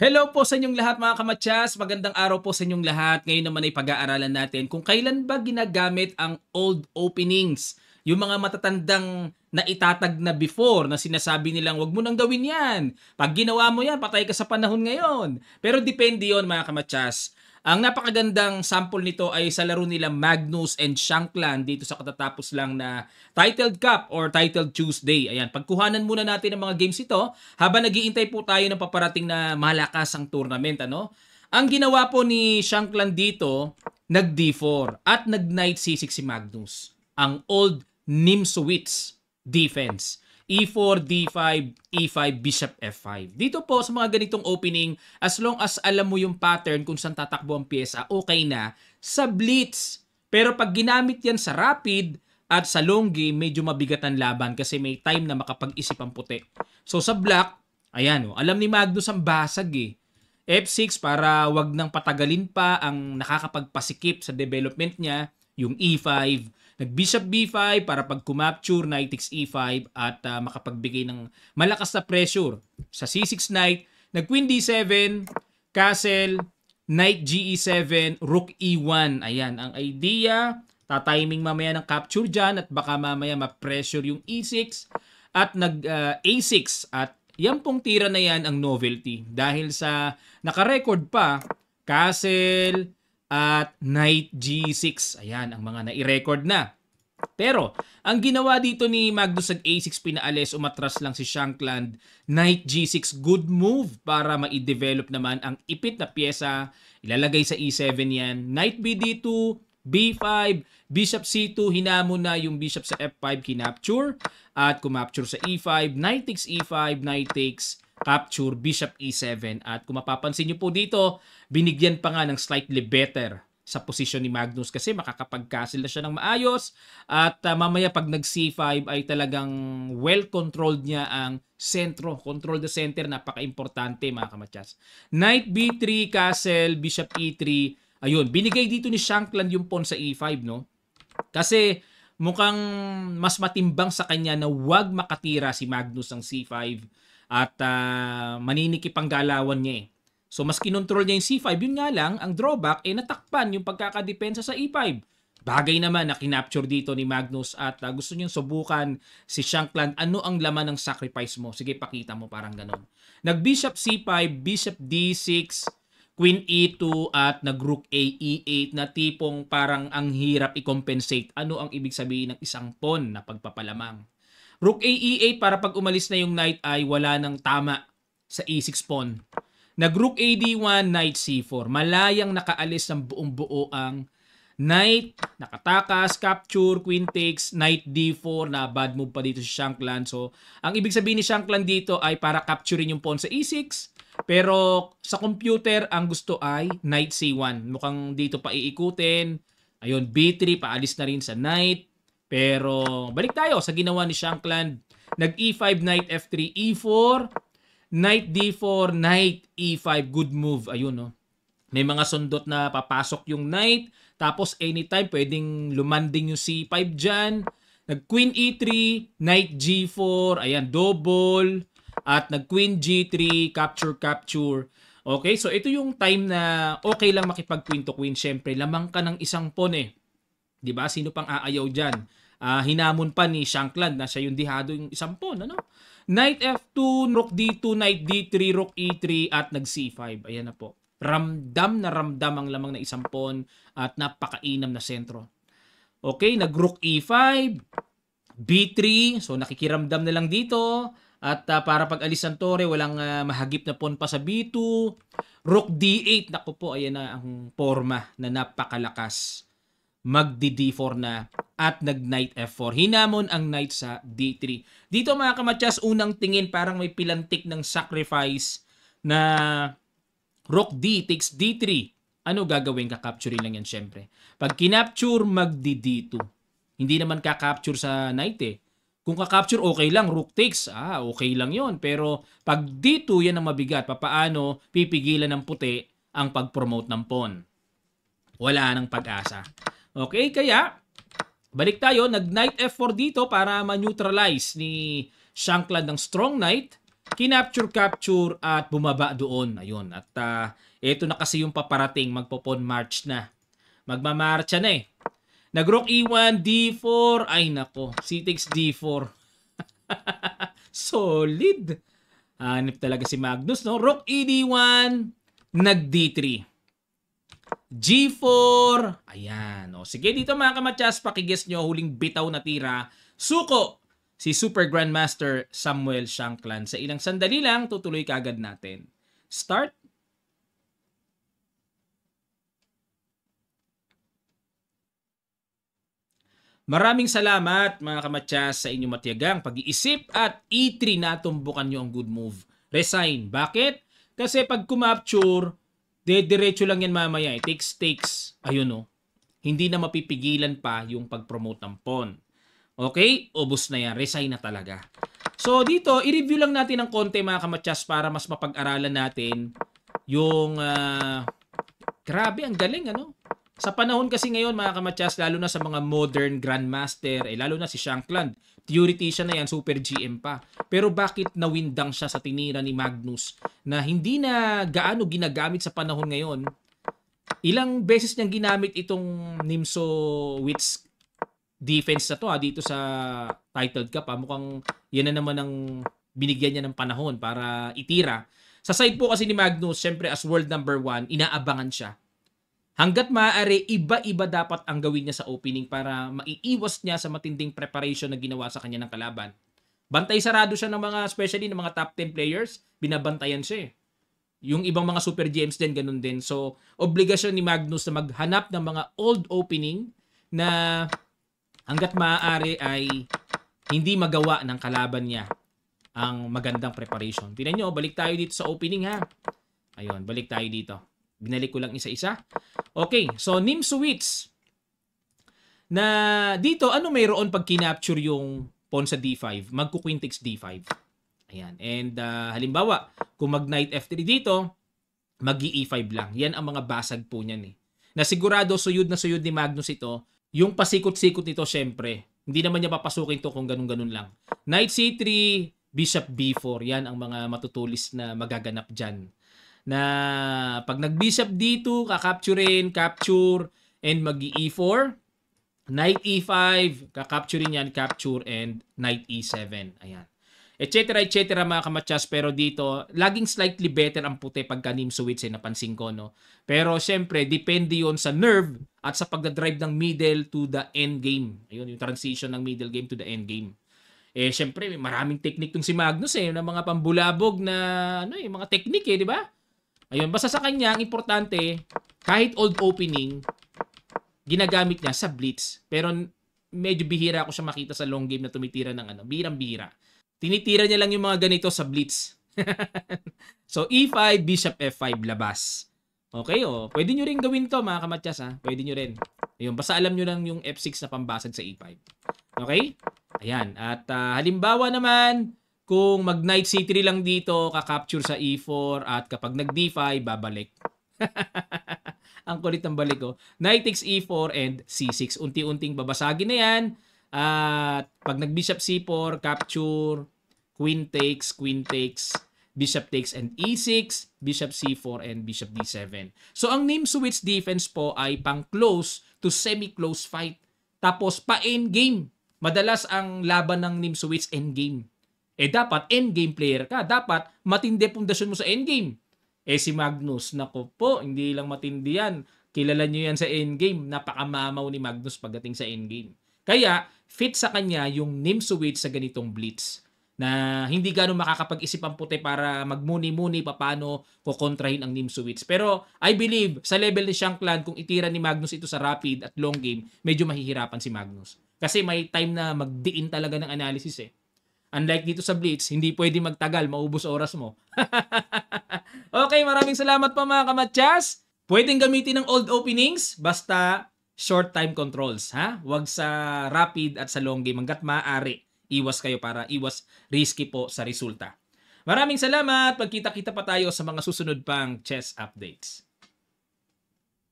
Hello po sa inyong lahat mga kamatyas. Magandang araw po sa inyong lahat. Ngayon naman ay pag-aaralan natin kung kailan ba ginagamit ang old openings. Yung mga matatandang na itatag na before na sinasabi nilang wag mo nang gawin yan. Pag ginawa mo yan, patay ka sa panahon ngayon. Pero depende yon mga kamatyas. Ang napakagandang sample nito ay sa laro nila Magnus and Shankland dito sa katatapos lang na Titled Cup or Titled Tuesday. Ayan, pagkuhanan muna natin ang mga games ito habang nagiintay po tayo ng paparating na malakasang tournament. Ano? Ang ginawa po ni Shankland dito, nag D4 at nag Knight C6 si Magnus. Ang old Nimzowitsch defense. E4, D5, E5, Bishop F5. Dito po sa mga ganitong opening, as long as alam mo yung pattern kung saan tatakbo ang pyesa, okay na sa blitz. Pero pag ginamit yan sa rapid at sa long game, medyo mabigat ang laban kasi may time na makapag-isip ang puti. So sa black, ayan, alam ni Magnus ang basag eh. F6 para wag nang patagalin pa ang nakakapagpasikip sa development niya, yung E5, nag-bishop B5 para pag kumapture, knight takes E5 at makapagbigay ng malakas na pressure. Sa C6 knight, nag-queen D7, castle, knight GE7, rook E1. Ayan, ang idea, tatiming mamaya ng capture dyan at baka mamaya ma-pressure yung E6 at nag-A6 at yan pong tira na yan ang novelty. Dahil sa naka-record pa, castle, at knight G6. Ayan, ang mga nai-record na. Pero, ang ginawa dito ni Magnus sa A6 pinaalis, umatras lang si Shankland. Knight G6, good move para ma-develop naman ang ipit na pyesa. Ilalagay sa E7 yan. Knight BD2, B5, Bishop C2, hinamon na yung Bishop sa F5, kinapture. At kumapture sa E5, Knight takes E5, Knight takes capture, Bishop E7. At kung mapapansin nyo po dito, binigyan pa nga ng slightly better sa posisyon ni Magnus kasi makakapag-castle na siya ng maayos. At mamaya pag nag-C5 ay talagang well-controlled niya ang sentro. Control the center, napaka-importante mga kamatyas. Knight B3, castle, Bishop E3. Ayun, binigay dito ni Shankland yung pawn sa E5, no? Kasi mukhang mas matimbang sa kanya na wag makatira si Magnus ng C5 at maninikip ang galawan niya eh. So mas kinontrol niya yung C5, yun nga lang, ang drawback ay natakpan yung pagkakadepensa sa E5. Bagay naman na kinapture dito ni Magnus at gusto niyang subukan si Shankland, ano ang laman ng sacrifice mo? Sige, pakita mo, parang ganon. Nag-Bishop C5, Bishop D6, Queen E2 at nag-Rook A, E8 na tipong parang ang hirap i-compensate. Ano ang ibig sabihin ng isang pawn na pagpapalamang? Rook A, E8 para pag umalis na yung knight ay wala nang tama sa E6 pawn. Nag-Rook A, D1, Knight C4. Malayang nakaalis ng buong buo ang knight, nakatakas, capture, queen takes, knight D4 na bad move pa dito si Shankland. So, ang ibig sabihin ni Shankland dito ay para capturein yung pawn sa E6. Pero sa computer, ang gusto ay knight C1. Mukhang dito pa iikutin. Ayun, B3, paalis na rin sa knight. Pero balik tayo sa ginawa ni Shankland. Nag-E5, Knight F3, E4, Knight D4, Knight E5. Good move. Ayun, no? May mga sundot na papasok yung Knight. Tapos anytime pwedeng lumanding yung C5 dyan. Nag-Queen E3, Knight G4. Ayan, double. At nag-Queen G3, capture, capture. Okay, so ito yung time na okay lang makipag-queen to queen. Siyempre, lamang ka ng isang pawn eh. Diba? Sino pang aayaw dyan? Hinamon pa ni Shankland na siya yung dihado yung isang pawn. Ano? Knight F2, Rook D2, Knight D3, Rook E3 at nag-C5. Ayan na po. Ramdam na ramdam ang lamang na isang pawn at napakainam na sentro. Okay, nag-Rook E5, B3. So nakikiramdam na lang dito. At para pag alis ng tore, walang mahagip na pawn pa sa B2. Rook D8. Naku po, ayan na ang forma na napakalakas. Mag-D4 na at nag-Knight F4. Hinamon ang Knight sa D3. Dito mga kamatyas, unang tingin parang may pilantik ng sacrifice na Rook D takes D3. Ano gagawin? Kakapture lang yan syempre. Pag kinapture, mag-D2. Hindi naman kakapture sa Knight eh. Kung kakapture, okay lang. Rook takes, okay lang yon. Pero pag D2, yan ang mabigat. Papaano pipigilan ng puti ang pag-promote ng pawn? Wala nang pag-asa. Okay, kaya balik tayo, nag-Knight F4 dito para ma-neutralize ni Shankland ng strong knight. kinapture at bumaba doon. Ayun. At ito na kasi yung paparating, magpo-pawn march na. Magmamarcha na eh. Nag-rook E1, D4. Ay nako, C takes D4. Solid. Hanip talaga si Magnus, no? Rook E D1, nag D3. G4. Ayan. O, sige dito mga kamatyas, pakiguess nyo huling bitaw na tira. Suko si Super Grandmaster Samuel Shankland. Sa ilang sandali lang, tutuloy kagad natin. Start. Maraming salamat mga kamatyas sa inyong matiyagang pag-iisip at E3 na tumbukan nyo ang good move. Resign. Bakit? Kasi pag kumapture, diretso lang yan mamaya. Takes. Ayun o. Hindi na mapipigilan pa yung pag-promote ng pawn. Okay? Ubus na yan. Resign na talaga. So dito, i-review lang natin ng konti mga kamatyas para mas mapag-aralan natin yung grabe, ang galing ano? Sa panahon kasi ngayon mga kamatyas, lalo na sa mga modern grandmaster, lalo na si Shankland, theoretician na yan, super GM pa. Pero bakit nawindang siya sa tinira ni Magnus na hindi na gaano ginagamit sa panahon ngayon? Ilang beses niyang ginamit itong Nimzowitsch defense na to dito sa Titled Cup. Mukhang yan na naman ang binigyan niya ng panahon para itira. Sa side po kasi ni Magnus, syempre as world number 1, inaabangan siya. Hanggat maaari, iba-iba dapat ang gawin niya sa opening para maiiwas niya sa matinding preparation na ginawa sa kanya ng kalaban. Bantay sarado siya ng mga, especially ng mga top 10 players, binabantayan siya eh. Yung ibang mga super GMs din, ganun din. So, obligasyon ni Magnus na maghanap ng mga old opening na hanggat maaari ay hindi magawa ng kalaban niya ang magandang preparation. Tingnan nyo, balik tayo dito sa opening ha. Ayun, balik tayo dito. Binalik ko lang isa-isa. Okay, so Nimzowitsch. Na dito, ano mayroon pag kinapture yung pawn sa D5? Magku-queen takes D5. Ayan. And halimbawa, kung mag-knight F3 dito, mag-E5 lang. Yan ang mga basag po niyan eh. Na sigurado, suyod na suyod ni Magnus ito. Yung pasikot-sikot nito, syempre, hindi naman niya papasukin to kung ganun-ganun lang. Knight C3, Bishop B4. Yan ang mga matutulis na magaganap dyan. Na pag nag-bishop D2, kakapturein, capture, and mag-E4. Knight E5, kakapturein yan, capture, and Knight E7. Ayan. Etc. mga kamatyas. Pero dito, laging slightly better ang puti pagka Nimzowitsch napansin ko, no? Pero syempre, depende yon sa nerve at sa pagdadrive ng middle to the end game. Ayun, yung transition ng middle game to the end game. Syempre, may maraming technique tong si Magnus ng mga pambulabog na mga technique di ba? Ayun, basta sa kanya, ang importante, kahit old opening, ginagamit niya sa blitz. Pero medyo bihira ako siya makita sa long game na tumitira ng birang-bihira. Tinitira niya lang yung mga ganito sa blitz. So, E5, Bishop F5, labas. Okay, pwede nyo rin gawin to mga kamatyas ha. Pwede nyo rin. Ayun, basta alam nyo lang yung F6 na pambasag sa E5. Okay? Ayan. At halimbawa naman, kung mag-knight C3 lang dito, kakapture sa E4 at kapag nag-D5, babalik. Ang kulit ng balik ko. Knight takes E4 and C6. Unti-unting babasagin na yan. At pag nag-bishop C4, capture, queen takes, bishop takes and E6, bishop C4 and bishop D7. So ang Nimzowitsch defense po ay pang close to semi-close fight. Tapos pa endgame. Madalas ang laban ng Nimzowitsch endgame. Dapat endgame player ka. Dapat matindi pundasyon mo sa endgame. Si Magnus, nako po, hindi lang matindi yan. Kilala nyo yan sa endgame. Napakamamaw ni Magnus pagdating sa endgame. Kaya, fit sa kanya yung Nimzowitsch sa ganitong blitz. Na hindi gano'ng makakapag-isip ang puti para magmuni-muni paano kukontrahin ang Nimzowitsch. Pero I believe sa level ni Shankland, kung itira ni Magnus ito sa rapid at long game, medyo mahihirapan si Magnus. Kasi may time na magdiin talaga ng analysis Unlike dito sa blitz, hindi pwede magtagal, maubos oras mo. Okay, maraming salamat po mga kamatyas. Pwedeng gamitin ng old openings, basta short time controls. Huwag sa rapid at sa long game. Hanggat maaari, iwas kayo para iwas risky po sa resulta. Maraming salamat. Pagkita-kita pa tayo sa mga susunod pang chess updates.